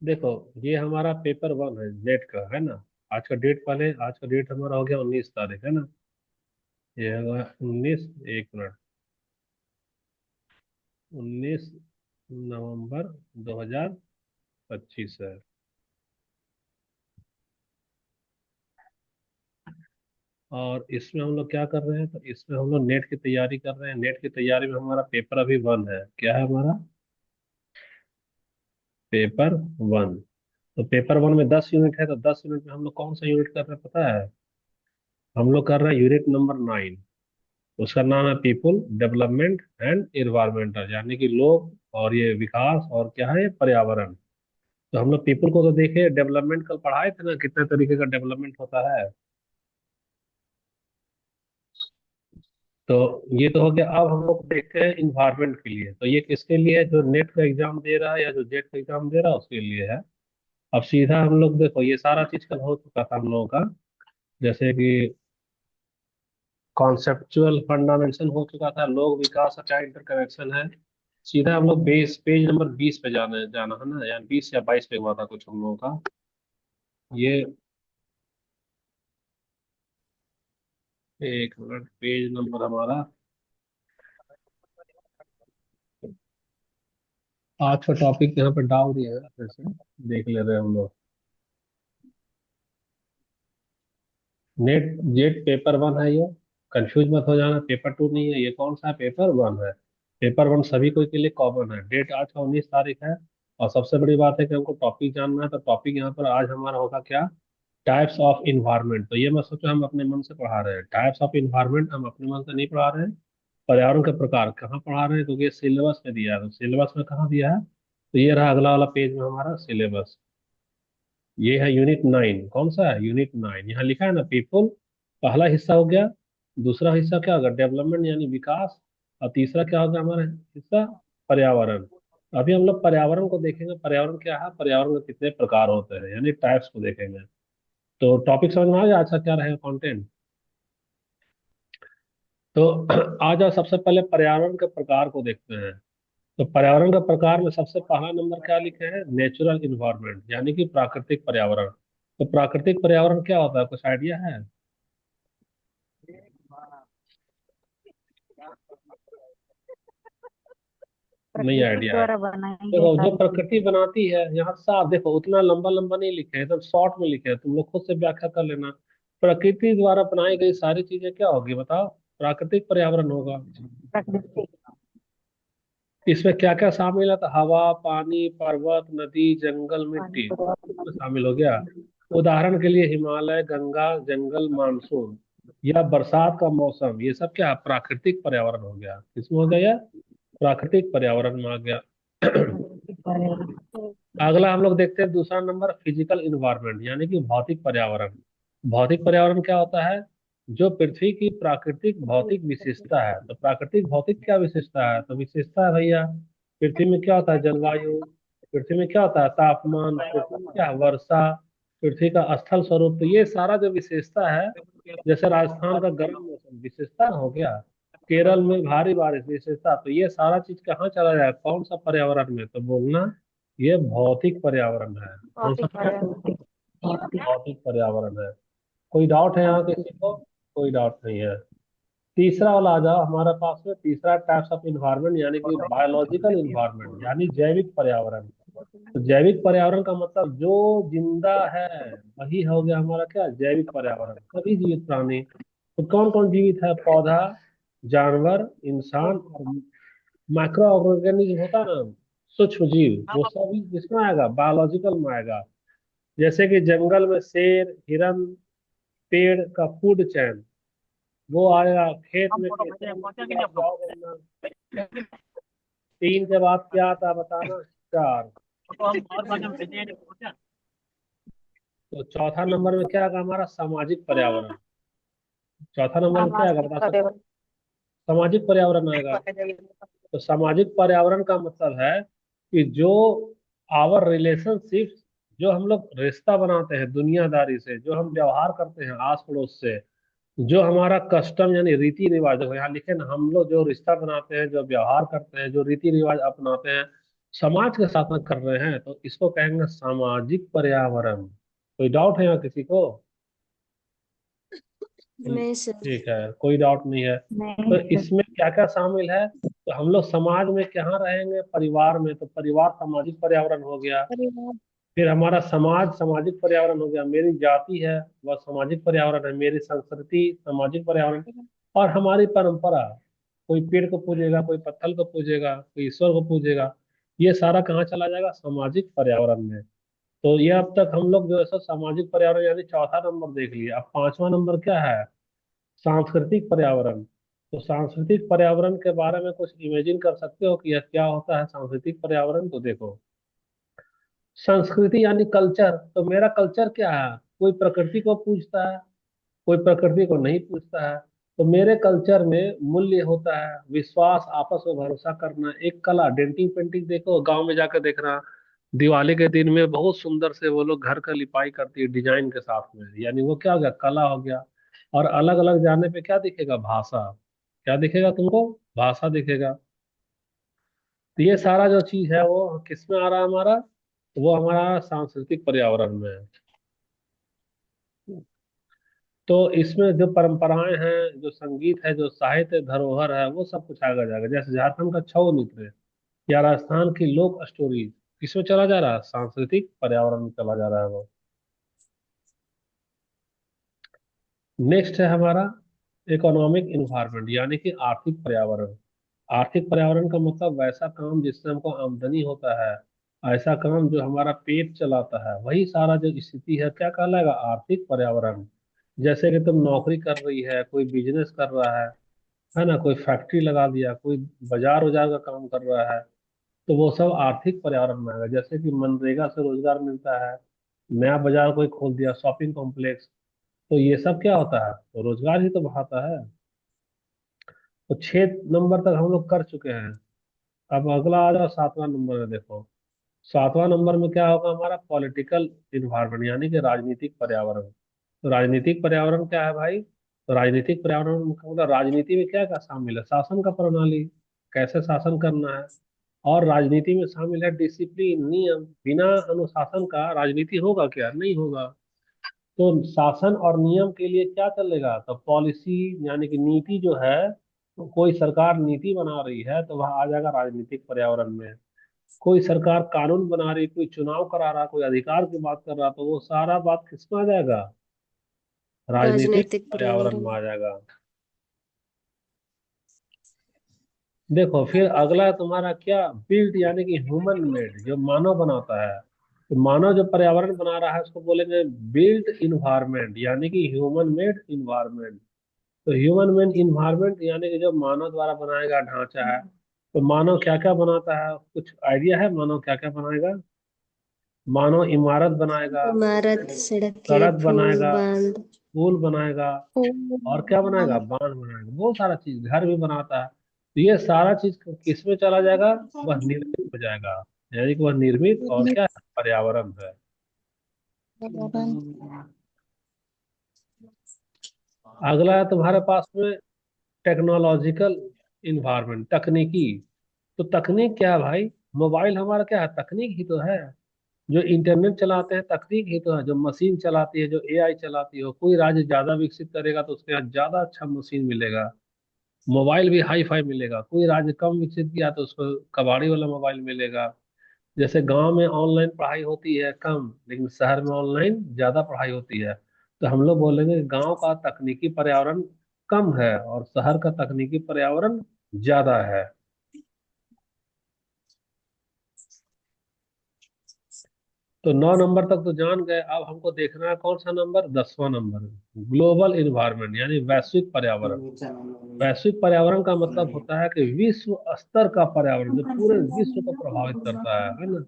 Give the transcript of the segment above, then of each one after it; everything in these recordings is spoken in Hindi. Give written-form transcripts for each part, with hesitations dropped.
देखो, ये हमारा पेपर वन है नेट का, है ना। आज का डेट, पहले आज का डेट हमारा हो गया 19 तारीख, है ना। ये होगा 19, 1 मिनट, 19 नवंबर 2025 है। और इसमें हम लोग क्या कर रहे हैं, तो इसमें हम लोग नेट की तैयारी कर रहे हैं। नेट की तैयारी में हमारा पेपर अभी वन है। क्या है हमारा? Paper one. तो पेपर वन में 10 यूनिट है, तो 10 यूनिट में हम लोग कौन सा यूनिट कर रहे हैं पता है? हम लोग कर रहे हैं यूनिट नंबर 9। उसका नाम है पीपुल डेवलपमेंट एंड इन्वायरमेंटल, यानी कि लोग और ये विकास, और क्या है, ये पर्यावरण। तो हम लोग पीपुल को तो देखे, डेवलपमेंट कल पढ़ाए थे ना, कितने तरीके का डेवलपमेंट होता है। तो ये तो हो गया। अब हम लोग देखते हैं इन्वायरमेंट के लिए। तो ये किसके लिए है? जो नेट का एग्जाम दे रहा है या जो जेट का एग्जाम दे रहा है उसके लिए है। अब सीधा हम लोग देखो, ये सारा चीज कल हो चुका था हम लोगों का। जैसे कि कॉन्सेप्चुअल फंडामेंटल हो चुका था, लोग विकास का क्या इंटरकनेक्शन है। सीधा हम लोग बेस पेज नंबर 20 पे जाना जाना है ना, यानी 20 या 22 पे हुआ था कुछ हम लोगों का। ये, एक मिनट, पेज नंबर हमारा, आज का टॉपिक यहाँ पे डाल दिया है, जैसे देख ले रहे हैं हम लोग। नेट जेट पेपर वन है ये, कंफ्यूज मत हो जाना, पेपर टू नहीं है ये। कौन सा है? पेपर वन है। पेपर वन सभी को के लिए कॉमन है। डेट आज का 19 तारीख है। और सबसे बड़ी बात है कि हमको टॉपिक जानना है, तो टॉपिक यहाँ पर आज हमारा होगा क्या? Types of environment. तो ये मत सोचो हम अपने मन से पढ़ा रहे हैं। टाइप्स ऑफ इन्वायरमेंट हम अपने मन से नहीं पढ़ा रहे हैं। पर्यावरण के प्रकार कहाँ पढ़ा रहे हैं, क्योंकि ये सिलेबस में दिया है। तो सिलेबस में कहाँ दिया है? तो ये रहा अगला वाला पेज में हमारा सिलेबस। ये है यूनिट 9। कौन सा है? यूनिट 9। यहाँ लिखा है ना पीपुल, पहला हिस्सा हो गया। दूसरा हिस्सा क्या होगा? डेवलपमेंट यानी विकास। और तीसरा क्या होगा हमारा हिस्सा? पर्यावरण। अभी हम लोग पर्यावरण को देखेंगे। पर्यावरण क्या है, पर्यावरण के कितने प्रकार होते हैं, यानी टाइप्स को देखेंगे। तो टॉपिक समझ में आ गया आज का क्या रहेगा कंटेंट? तो आ जाओ, सबसे पहले पर्यावरण के प्रकार को देखते हैं। तो पर्यावरण का प्रकार में सबसे पहला नंबर क्या लिखे हैं? नेचुरल इन्वायरमेंट, यानी कि प्राकृतिक पर्यावरण। तो प्राकृतिक पर्यावरण क्या होता है, कुछ आइडिया है? नहीं प्रकृति आइडिया है? द्वारा बनाई गई देखो, जो सारी प्रकृति चीजें। बनाती है, यहाँ साफ देखो, उतना लंबा लंबा नहीं लिखे हैं, एकदम शॉर्ट में लिखे हैं। तुम लोग खुद से व्याख्या कर लेना। प्रकृति द्वारा बनाई गई सारी चीजें क्या होगी बताओ? प्राकृतिक पर्यावरण होगा। प्रकृति। इसमें क्या क्या शामिल है? तो हवा, पानी, पर्वत, नदी, जंगल, पानी मिट्टी, पर्वत इसमें शामिल हो गया। उदाहरण के लिए हिमालय, गंगा, जंगल, मानसून या बरसात का मौसम, ये सब क्या है? प्राकृतिक पर्यावरण हो गया। किसमें हो गया ये? प्राकृतिक पर्यावरण में आ गया। नदी, पर्वत। अगला हम लोग देखते हैं दूसरा नंबर, फिजिकल इन्वायरमेंट, यानी कि भौतिक पर्यावरण। भौतिक पर्यावरण क्या होता है? जो पृथ्वी की प्राकृतिक भौतिक विशेषता है। तो प्राकृतिक भौतिक क्या विशेषता है? तो विशेषता है भैया, पृथ्वी में क्या होता है? जलवायु। पृथ्वी में क्या होता है? तापमान। पृथ्वी में क्या है? वर्षा। पृथ्वी का स्थल स्वरूप। तो ये सारा जो विशेषता है, जैसे राजस्थान का गर्म मौसम विशेषता हो गया, केरल में भारी बारिश विशेषता। तो ये सारा चीज कहाँ चला जाए, कौन सा पर्यावरण में? तो बोलना, ये भौतिक पर्यावरण है। कौन सा भौतिक पर्यावरण? पर्यावरण। भौतिक। भौतिक पर्यावरण है। कोई डाउट है यहाँ किसी को? कोई डाउट नहीं है। तीसरा वाला आ जाओ हमारे पास में, तीसरा टाइप्स ऑफ इन्वायरमेंट, यानी कि बायोलॉजिकल इन्वायरमेंत, यानी जैविक पर्यावरण। तो जैविक पर्यावरण का मतलब जो जिंदा है, वही हो गया हमारा क्या? जैविक पर्यावरण। सभी जीवित प्राणी। तो कौन कौन जीवित है? पौधा, जानवर, इंसान और माइक्रो ऑर्गेनिज्म होता है ना, सूक्ष्म जीव, वो सभी किसमें आएगा? बायोलॉजिकल में आएगा। जैसे कि जंगल में शेर, हिरन, पेड़ का फूड चैन वो आएगा। खेत में केचुआ, मछुआ, उपजाऊ बनना। 3 के बाद क्या आता है बताना? 4। तो चौथा नंबर में क्या आएगा हमारा? सामाजिक पर्यावरण। चौथा नंबर में क्या आएगा सामाजिक बता सकते? पर्यावरण। सामाजिक पर्यावरण आएगा। तो सामाजिक पर्यावरण का मतलब है कि जो आवर रिलेशनशिप, जो हम लोग रिश्ता बनाते हैं दुनियादारी से, जो हम व्यवहार करते हैं आस पड़ोस से, जो हमारा कस्टम यानी रीति रिवाज, देखो यहाँ लिखे ना, हम लोग जो रिश्ता बनाते हैं, जो व्यवहार करते हैं, जो रीति रिवाज अपनाते हैं, समाज के साथ में कर रहे हैं तो इसको कहेंगे सामाजिक पर्यावरण। कोई डाउट है यहाँ किसी को? नहीं सर। ठीक है, कोई डाउट नहीं है। नहीं तो सर। इसमें क्या क्या शामिल है? तो हम लोग समाज में कहाँ रहेंगे? परिवार में, तो परिवार सामाजिक पर्यावरण हो गया। परिवार। फिर हमारा समाज सामाजिक पर्यावरण हो गया। मेरी जाति है वह सामाजिक पर्यावरण है। मेरी संस्कृति सामाजिक पर्यावरण। और हमारी परंपरा, कोई पेड़ को पूजेगा, कोई पत्थर को पूजेगा, कोई ईश्वर को पूजेगा, ये सारा कहाँ चला जाएगा? सामाजिक पर्यावरण में। तो ये अब तक हम लोग जो है सो सामाजिक पर्यावरण यानी चौथा नंबर देख लिया। अब पांचवा नंबर क्या है? सांस्कृतिक पर्यावरण। तो सांस्कृतिक पर्यावरण के बारे में कुछ इमेजिन कर सकते हो कि यह क्या होता है सांस्कृतिक पर्यावरण? तो देखो, संस्कृति यानी कल्चर। तो मेरा कल्चर क्या है? कोई प्रकृति को पूजता है, कोई प्रकृति को नहीं पूजता है। तो मेरे कल्चर में मूल्य होता है विश्वास, आपस में भरोसा करना, एक कला। डेंटिंग पेंटिंग देखो, गांव में जाकर देखना, दिवाली के दिन में बहुत सुंदर से वो लोग घर का लिपाई करती है डिजाइन के साथ में, यानी वो क्या हो गया? कला हो गया। और अलग अलग जाने पे क्या दिखेगा? भाषा। क्या दिखेगा तुमको? भाषा दिखेगा। तो ये सारा जो चीज है वो किस में आ रहा है हमारा? वो हमारा सांस्कृतिक पर्यावरण में है। तो इसमें जो परंपराएं हैं, जो संगीत है, जो साहित्य धरोहर है, वो सब कुछ आगे जाएगा। जैसे झारखंड का छऊ नृत्य या राजस्थान की लोक स्टोरी, किसमें चला जा रहा है? सांस्कृतिक पर्यावरण में चला जा रहा है वो। नेक्स्ट है हमारा इकोनॉमिक इन्वायरमेंट यानी कि आर्थिक पर्यावरण। आर्थिक पर्यावरण का मतलब वैसा काम जिससे हमको आमदनी होता है, ऐसा काम जो हमारा पेट चलाता है, वही सारा जो स्थिति है क्या कहलाएगा? आर्थिक पर्यावरण। जैसे कि तुम नौकरी कर रही है, कोई बिजनेस कर रहा है ना, कोई फैक्ट्री लगा दिया, कोई बाजार उजार का काम कर रहा है, तो वो सब आर्थिक पर्यावरण में आएगा। जैसे कि मनरेगा से रोजगार मिलता है, नया बाजार कोई खोल दिया, शॉपिंग कॉम्प्लेक्स, तो ये सब क्या होता है? तो रोजगार ही तो बढ़ाता है। तो 6 नंबर तक हम लोग कर चुके हैं। अब अगला आ जाओ 7वां नंबर में। देखो, 7वां नंबर में क्या होगा हमारा? पॉलिटिकल इन्वायरमेंट यानी कि राजनीतिक पर्यावरण। तो राजनीतिक पर्यावरण क्या है भाई? तो राजनीतिक पर्यावरण का मतलब राजनीति में क्या क्या शामिल है? शासन का प्रणाली, कैसे शासन करना है। और राजनीति में शामिल है डिसिप्लिन, नियम। बिना अनुशासन का राजनीति होगा क्या? नहीं होगा। तो शासन और नियम के लिए क्या चलेगा? तो पॉलिसी यानी कि नीति जो है, तो कोई सरकार नीति बना रही है तो वह आ जाएगा राजनीतिक पर्यावरण में। कोई सरकार कानून बना रही, कोई चुनाव करा रहा, कोई अधिकार की बात कर रहा, तो वो सारा बात किसमें आ जाएगा? राजनीतिक राजनीतिक पर्यावरण पर्यावरण। में आ जाएगा। देखो फिर अगला है तुम्हारा क्या? बिल्ट यानी कि ह्यूमन मेड, जो मानव बनाता है। तो मानव जो पर्यावरण बना रहा है उसको बोलेंगे बिल्ट इन्वायरमेंट यानी कि ह्यूमन मेड इन्वायरमेंट। तो ह्यूमन मेड इन्वायरमेंट यानी कि जो मानव द्वारा बनाया गया ढांचा है। तो मानव क्या क्या बनाता है? कुछ आइडिया है मानव क्या क्या बनाएगा? मानव इमारत बनाएगा, इमारत, सड़कें, सड़क पुल, बनाएगा, बांध। पुल बनाएगा, और क्या बनाएगा? बांध बनाएगा, बहुत सारा चीज, घर भी बनाता है। तो ये सारा चीज किस में चला जाएगा? वह निर्मित हो जाएगा। यानी कि वह निर्मित और क्या है? पर्यावरण है। अगला है तुम्हारे पास में टेक्नोलॉजिकल इन्वायरमेंट, तकनीकी। तो तकनीक क्या है भाई? मोबाइल हमारा क्या है? तकनीक ही तो है। जो इंटरनेट चलाते हैं तकनीक ही तो है। जो मशीन चलाती है, जो एआई चलाती है, कोई राज्य ज्यादा विकसित करेगा तो उसके यहाँ ज्यादा अच्छा मशीन मिलेगा, मोबाइल भी हाई फाई मिलेगा। कोई राज्य कम विकसित किया तो उसको कबाड़ी वाला मोबाइल मिलेगा। जैसे गांव में ऑनलाइन पढ़ाई होती है कम, लेकिन शहर में ऑनलाइन ज्यादा पढ़ाई होती है। तो हम लोग बोलेंगे गांव का तकनीकी पर्यावरण कम है और शहर का तकनीकी पर्यावरण ज्यादा है। तो 9 नंबर तक तो जान गए। अब हमको देखना है कौन सा नंबर? 10वां नंबर, ग्लोबल इन्वायरमेंट यानी वैश्विक पर्यावरण। वैश्विक पर्यावरण का मतलब होता है कि विश्व स्तर का पर्यावरण जो पूरे विश्व को प्रभावित करता है ना।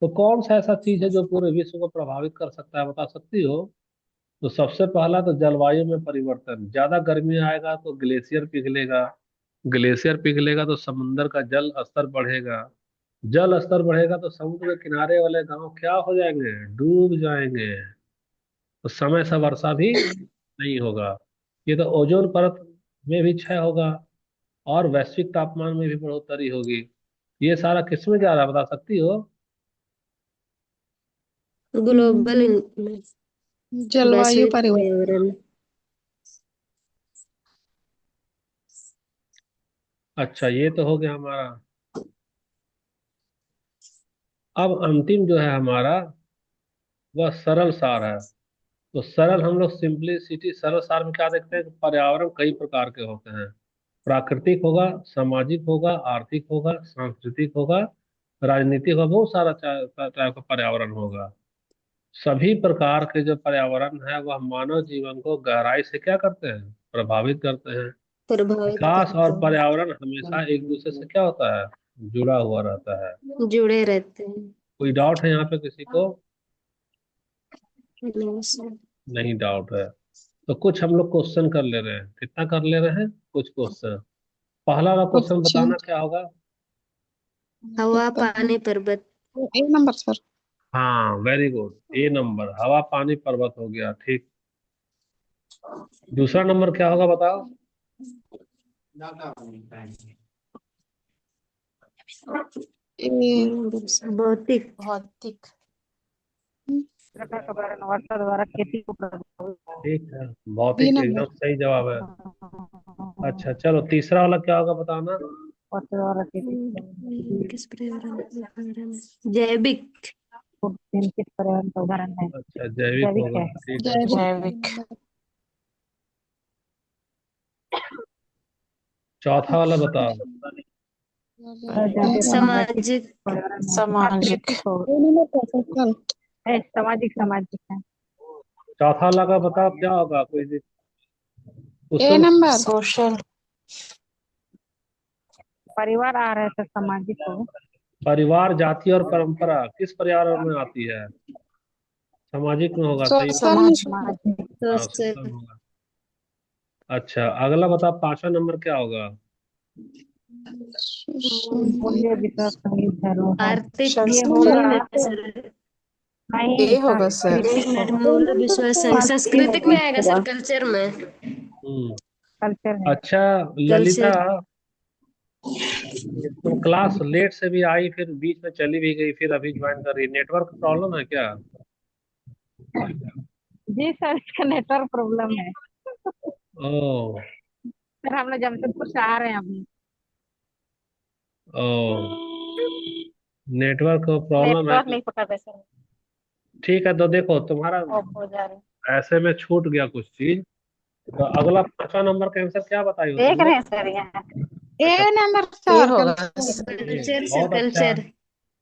तो कौन सा ऐसा चीज है जो पूरे विश्व को प्रभावित कर सकता है, बता सकती हो? तो सबसे पहला तो जलवायु में परिवर्तन। ज्यादा गर्मी आएगा तो ग्लेशियर पिघलेगा, ग्लेशियर पिघलेगा तो समुद्र का जल स्तर बढ़ेगा, जल स्तर बढ़ेगा तो समुद्र के किनारे वाले गांव क्या हो जाएंगे? डूब जाएंगे। तो समय से वर्षा भी नहीं होगा। ये तो ओजोन परत में भी क्षय होगा और वैश्विक तापमान में भी बढ़ोतरी होगी। ये सारा किस में जा रहा है, बता सकती हो? ग्लोबल जलवायु वैश्विक परिवर्तन। पर्यावरण। अच्छा, ये तो हो गया हमारा। अब अंतिम जो है हमारा, वह सरल सार है। तो सरल, हम लोग सिंपलिसिटी, सरल सार में क्या देखते हैं कि पर्यावरण कई प्रकार के होते हैं। प्राकृतिक होगा, सामाजिक होगा, आर्थिक होगा, सांस्कृतिक होगा, राजनीतिक होगा, बहुत सारा टाइप का पर्यावरण होगा। सभी प्रकार के जो पर्यावरण है वह मानव जीवन को गहराई से क्या करते हैं, प्रभावित करते हैं। प्रभावित विकास करते और पर्यावरण हमेशा एक दूसरे से क्या होता है, जुड़ा हुआ रहता है। हैं, जुड़े रहते हैं। कोई डाउट है यहाँ पे किसी को? नहीं सर। नहीं डाउट है। तो कुछ हम लोग क्वेश्चन कर ले रहे हैं, कितना कर ले रहे हैं, कुछ क्वेश्चन। पहला वाला क्वेश्चन कुछ बताना क्या होगा? हवा पानी पर्वत। एक नंबर सर। हाँ, वेरी गुड, ए नंबर, हवा पानी पर्वत हो गया, ठीक। दूसरा नंबर क्या होगा बताओ? ए भौतिक। भौतिक। प्रकार का कारण वर्षा द्वारा खेती को प्रभावित। ठीक है, बी भौतिक एकदम नंबर। सही जवाब है। अच्छा चलो, तीसरा वाला क्या होगा बताना? वर्षा द्वारा खेती किस पर्यावरण के उदाहरण है? जैविक। को नियंत्रित पर्यावरण का उदाहरण है। अच्छा, जैविक जैविक होगा, है। ठीक है। जैविक। चौथा वाला बताओ। जैविक सामाजिक सामाजिक। पर्यावरण है। सामाजिक। प्राकृतिक होगा। है सामाजिक सामाजिक है। चौथा वाला का बताओ क्या होगा, कोई ए क्वेश्चन? नंबर। सोशल। परिवार आ रहा है तो सामाजिक होगा। परिवार, जाति और परंपरा किस पर्यावरण में आती है? सामाजिक में होगा, सही। सोशल में समाज। सामाजिक। हाँ, सोशल होगा। अच्छा, अगला बताओ, पांचवा नंबर क्या होगा? मूल्य विकास संगीत धरोहर। आर्थिक। ये संस्कृत। होगा सर नहीं ए होगा सर। एक मिनट, मूल विश्वास सांस्कृतिक में आएगा सर, कल्चर में। हम्म। कल्चर है। अच्छा, ललिता, कल्चर। तुम क्लास लेट से भी आई, फिर बीच में चली भी गई, फिर अभी ज्वाइन कर रही, नेटवर्क प्रॉब्लम है क्या? जी सर, इसका नेटवर्क प्रॉब्लम है। ओ। सर हम लोग जमशेदपुर से आ रहे हैं अभी। ओ, नेटवर्क प्रॉब्लम है नेटवर्क तो। नहीं पकड़ रहे सर। ठीक है, तो देखो तुम्हारा ऑफ हो जा रहे ऐसे में छूट गया कुछ चीज। तो अगला पांचवा नंबर का आंसर क्या बताई हो तुम देख रहे लोग? हैं सर यहाँ। अच्छा, ए नंबर ए सर होगा कल्चर। सर। ये कल्चर सर, बहुत अच्छा। कल्चर।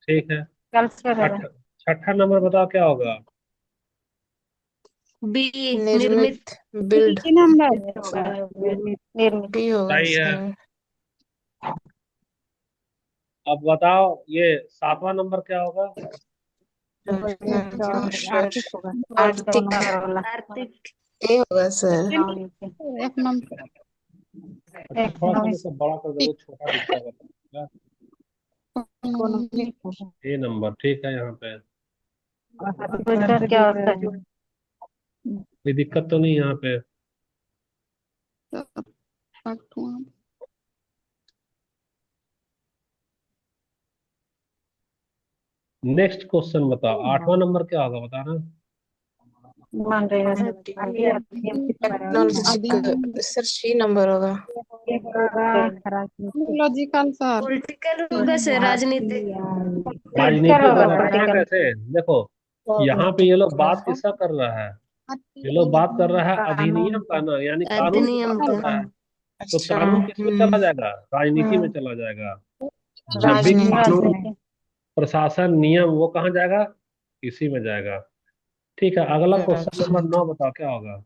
ठीक है। कल्चर होगा। छठा, छठा नंबर बताओ क्या होगा? बी। निर्मित। निर्मित। बिल्ड। बी नंबर होगा। निर्मित निर्मित। बी होगा सही है। सर। अब बताओ, ये सातवां नंबर क्या होगा? सर। आर्थिक होगा। दो आर्थिक। नंबर वाला। आर्थिक। ए होगा सर। एक नंबर। अच्छा, थोड़ा सा इकोनॉमिक। मतलब बड़ा कर दो, वो छोटा दिखता है। इकोनॉमिक होगा। ए नंबर, ठीक है यहाँ पे। तो सर क्या होता है? कोई दिक्कत तो नहीं यहाँ पे? नेक्स्ट क्वेश्चन बताओ, आठवां नंबर क्या होगा बताना? मान रहे हैं सर। Technology sir. 6 नंबर होगा। Logical sir. पॉलिटिकल होगा सर, राजनीतिक। राजनीति होगा, पता है पॉलिटिकल। कैसे? देखो, यहाँ पे ये लोग बात किसका कर रहा है, ये लोग बात कर रहा है कानून अधिनियम का ना, यानी कानून की बात अधिनियम कर का। रहा है। तो अच्छा। कानून किसमें चला जाएगा, राजनीति में चला जाएगा। जब भी राजनीति। कानून, प्रशासन, नियम, वो कहाँ जाएगा, इसी में जाएगा। ठीक है, अगला क्वेश्चन नंबर 9 बताओ क्या होगा?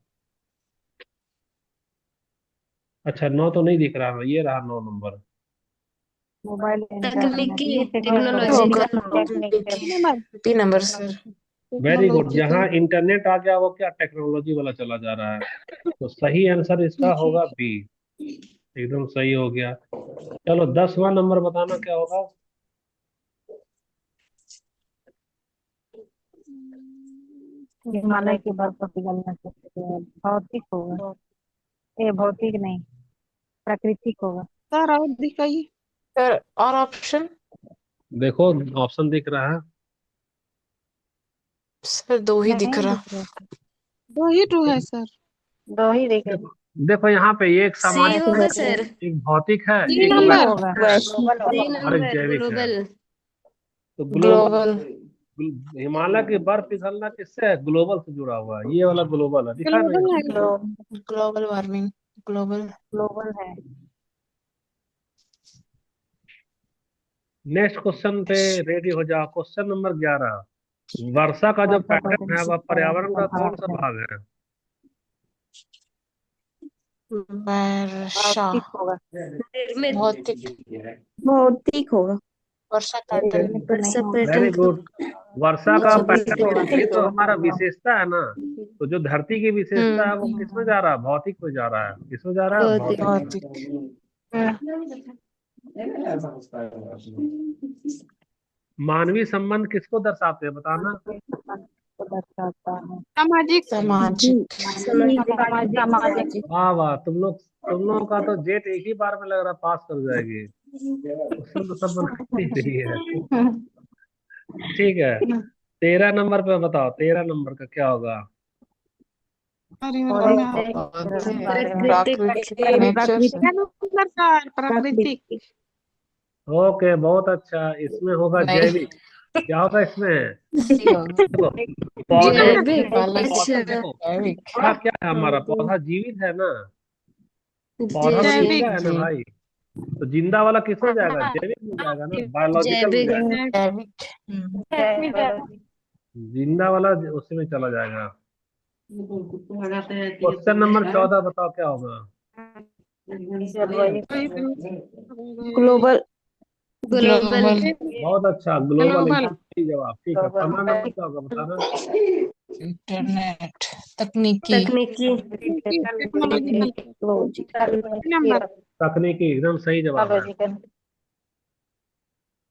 अच्छा, 9 तो नहीं दिख रहा, ये रहा 9 नंबर। मोबाइल इंटरनेट तकनीकी, ये होगा technology. B number sir. Very good, जहाँ इंटरनेट आ गया वो क्या टेक्नोलॉजी वाला चला जा रहा है। तो सही आंसर इसका होगा बी, एकदम सही हो गया। चलो, 10वां नंबर बताना क्या होगा? हिमालय के बर्फ पिघलने से भौतिक होगा। ये भौतिक नहीं, प्राकृतिक होगा। सर और दिखाइए। सर और ऑप्शन। देखो ऑप्शन दिख रहा है। सर दो ही दिख नहीं रहा। दिख रहा। दो ही टू है सर। दो ही दिख रहे। देखो देखो यहाँ पे ये एक सी सामाजिक होगा है, सर। एक भौतिक है, सी एक सी नंबर। वैश्विक होगा, है ग्लोबल सी होगा। और एक नंबर जैविक है। ग्लोबल। तो ग्लोबल, ग्लोबल। हिमालय की बर्फ पिघलना किससे है? ग्लोबल से जुड़ा हुआ है। ये वाला ग्लोबल है, दिखा नहीं? ग्लोबल है। Global warming. ग्लोबल। ग्लोबल है। नेक्स्ट क्वेश्चन पे रेडी हो जाओ। Question number 11। वर्षा का जो वर्षा पैटर्न है वह पर्यावरण का कौन सा भाग है? वर्षा। भौतिक होगा। निर्मित। भौतिक। भौतिक होगा। वर्षा पैटर्न। निर्मित तो नहीं वर्षा होगा। वेरी पैटर्न का गुड। वर्षा का अच्छा पैटर्न भौतिक। ये भौतिक तो होगा। हमारा विशेषता है ना। तो जो धरती की विशेषता है वो हम्म। किसमें जा रहा है? भौतिक में जा रहा है। किसमें जा रहा है? भौतिक। भौतिक में। भौतिक। मानवीय संबंध किसको दर्शाते हैं बताना? को दर्शाता है। सामाजिक। सामाजिक। सामाजिक। सामाजिक। वाह वाह, तुम लोगों का तो जेट एक ही बार में लग रहा है पास कर जाएगी। क्वेश्चन तो सब बना ही रही है। ठीक है, 13 नंबर पे बताओ, 13 नंबर का क्या होगा? पर्यावरण में भौतिक। प्राकृतिक। प्राकृतिक नेचर से। क्या नंबर सर? प्राकृतिक। ओके, बहुत अच्छा। इसमें होगा नहीं। जैविक। क्या होगा इसमें? सी होगा। देखो, सी पौधे नंबर। जैविक। पौधा अच्छा। देखो, जैविक। पौधा क्या है हमारा? पौधा जीवित है ना। पौधा तो जिंदा जैविक। है जैविक। ना जी। भाई। तो जिंदा वाला किस में जाएगा? जैविक में जाएगा ना, बायोलॉजिकल में जैविक। जाएगा। जैविक। जिंदा वाला उसी में चला जाएगा। क्वेश्चन नंबर 14 बताओ क्या होगा? ग्लोबल। ग्लोबल। ग्लोबल। बहुत अच्छा, ग्लोबल ग्लोबल। एकदम सही जवाब। ठीक है, 15 नंबर क्या होगा बताना? इंटरनेट। तकनीकी। तकनीकी। टेक्नोलॉजिकल। C number. तकनीकी एकदम सही जवाब है।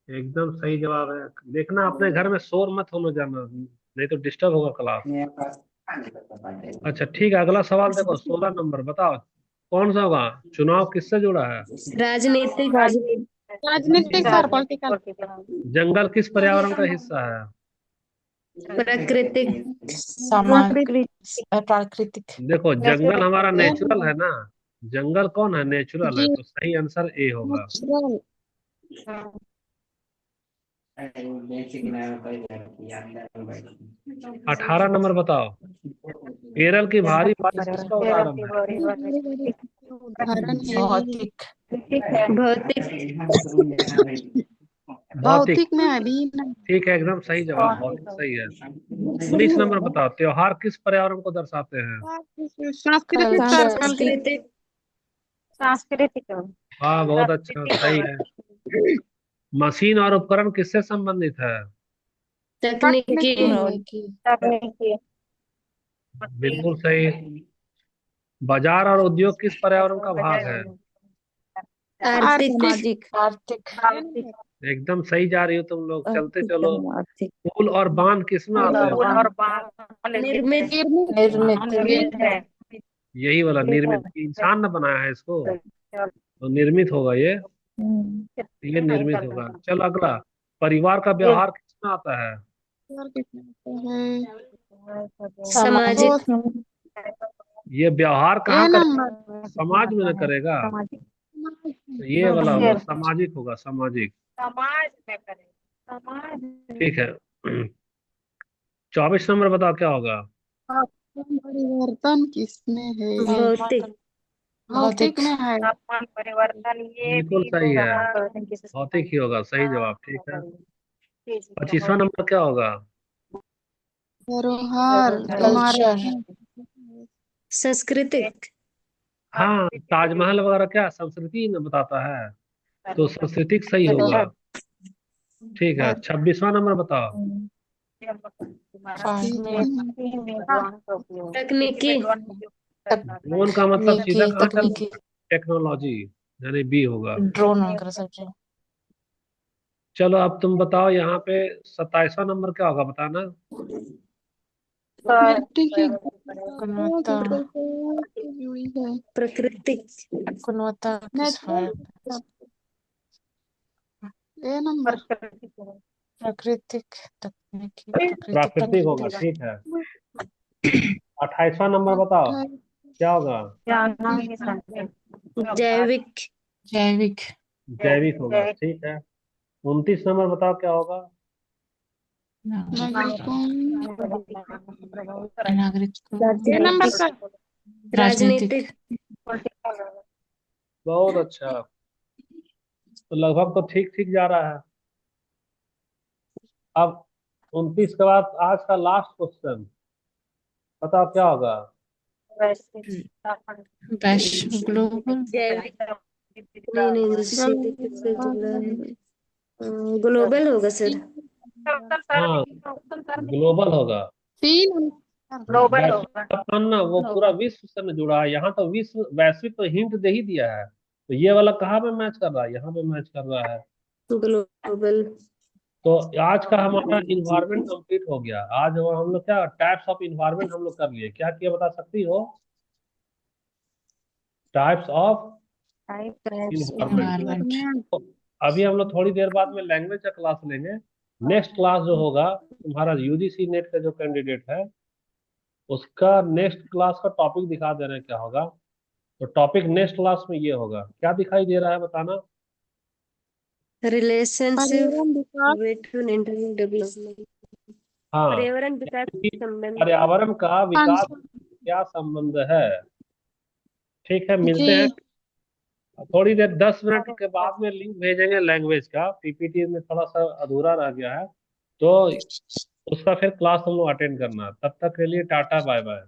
एकदम सही जवाब है। देखना अपने घर में शोर मत होने जाना, नहीं तो डिस्टर्ब होगा क्लास। अच्छा ठीक है, अगला सवाल देखो, 16 नंबर बताओ कौन सा होगा? चुनाव किससे जुड़ा है? राजनीतिक। राजनीतिक सर। पॉलिटिकल। जंगल किस पर्यावरण का हिस्सा है? प्राकृतिक। समाज। प्राकृतिक। देखो जंगल हमारा नेचुरल है ना। जंगल कौन है? नेचुरल है, जी। तो सही आंसर ए होगा। नेचुरल। 18 नंबर बताओ, केरल की भारी बारिश किसका उदाहरण है? उदाहरण है। भौतिक। भौतिक। भौतिक। भौतिक में अभी ना। ठीक है, एकदम सही जवाब, भौतिक सही है। 19 नंबर बताओ, त्योहार किस पर्यावरण को दर्शाते हैं? सांस्कृतिक सर। कल्चर। सांस्कृतिक। सांस्कृतिक। हाँ बहुत अच्छा, सही है। मशीन और उपकरण किससे संबंधित है? तकनीकी। तकनीकी। तकनीकी। बिल्कुल सही। बाजार और उद्योग किस पर्यावरण का भाग है? आर्थिक। सामाजिक। आर्थिक। एकदम सही जा रही हो तुम लोग, चलते चलो। पुल और बांध किस में आते हैं? निर्मित। निर्मित। यही वाला निर्मित, इंसान ने बनाया है इसको, तो निर्मित होगा ये निर्मित होगा। चलो अगला, परिवार का व्यवहार किस में आता है? और कितना है? सामाजिक। ये व्यवहार ए कहाँ करेगा? नंबर। समाज में न करेगा। तो ये वाला होगा, सामाजिक होगा, सामाजिक। समाज में करें। समाज में। ठीक है। 24 नंबर बताओ क्या होगा? परिवर्तन किसमें है? भौतिक। भौतिक में है। तापमान परिवर्तन ये बिल्कुल भी तो सही है, तापमान परिवर्तन किसी से भौतिक ही होगा, सही जवाब। ठीक है। संबंधित 25वां नंबर क्या होगा? धरोहर। कल्चर। इमारत। सांस्कृतिक। हाँ, ताजमहल वगैरह क्या संस्कृति में बताता है, तो सांस्कृतिक सही होगा। ठीक है, 26वां नंबर बताओ। फार्मिंग। तकनीकी। ड्रोन का मतलब सीधा कहाँ चल तकनीकी। रहा है? टेक्नोलॉजी, यानी बी होगा। ड्रोन वगैरह सब। चलो अब तुम बताओ, यहाँ पे 27वां नंबर क्या होगा बताना? मिट्टी की गुणवत्ता। जुड़ी है। प्राकृतिक। गुणवत्ता किस फल। ए नंबर। प्राकृतिक तकनीकी प्राकृतिक प्राकृतिक होगा, तकनीकी ठीक है। 28वां नंबर बताओ क्या होगा। जैविक। जैविक जैविक होगा, ठीक है। 29 नंबर बताओ क्या होगा। नागरिक ए नंबर का राजनीतिक बहुत अच्छा, तो लगभग तो ठीक ठीक जा रहा है। अब 29 के बाद आज का लास्ट क्वेश्चन, बताओ क्या होगा। वैश्व ग्लोबल जैविक नहीं नहीं, दूसरी दिक्कत से जुड़ा है। ग्लोबल होगा सर। हाँ, ग्लोबल होगा। तीन तापमान ना वो पूरा विश्व से न जुड़ा है। यहाँ तो विश्व वैश्विक तो हिंट दे ही दिया है, तो ये वाला कहाँ पे मैच कर रहा है, यहाँ पे मैच कर रहा है। ग्लोबल। तो आज का हमारा इन्वायरमेंट कंप्लीट हो गया। आज हम लोग क्या टाइप्स ऑफ इन्वायरमेंट हम लोग कर लिए, क्या किया बता सकती हो। Types of environment. एनवायरमेंट अभी हम लोग थोड़ी देर बाद में लैंग्वेज का क्लास लेंगे। नेक्स्ट क्लास जो होगा तुम्हारा यूजीसी नेट का जो कैंडिडेट है उसका नेक्स्ट क्लास का टॉपिक दिखा दे रहे हैं क्या होगा। तो टॉपिक नेक्स्ट क्लास में ये होगा, क्या दिखाई दे रहा है बताना। रिलेशनशिप पर्यावरण विकास बिटवीन इंटरनल डेवलपमेंट। हाँ, पर्यावरण विकास संबंध। पर्यावरण का विकास आंसर क्या संबंध है। ठीक है, मिलते जी हैं थोड़ी देर। 10 मिनट के बाद में लिंक भेजेंगे लैंग्वेज का, पीपीटी में थोड़ा सा अधूरा रह गया है, तो उसका फिर क्लास हम लोग अटेंड करना। तब तक के लिए टाटा बाय बाय।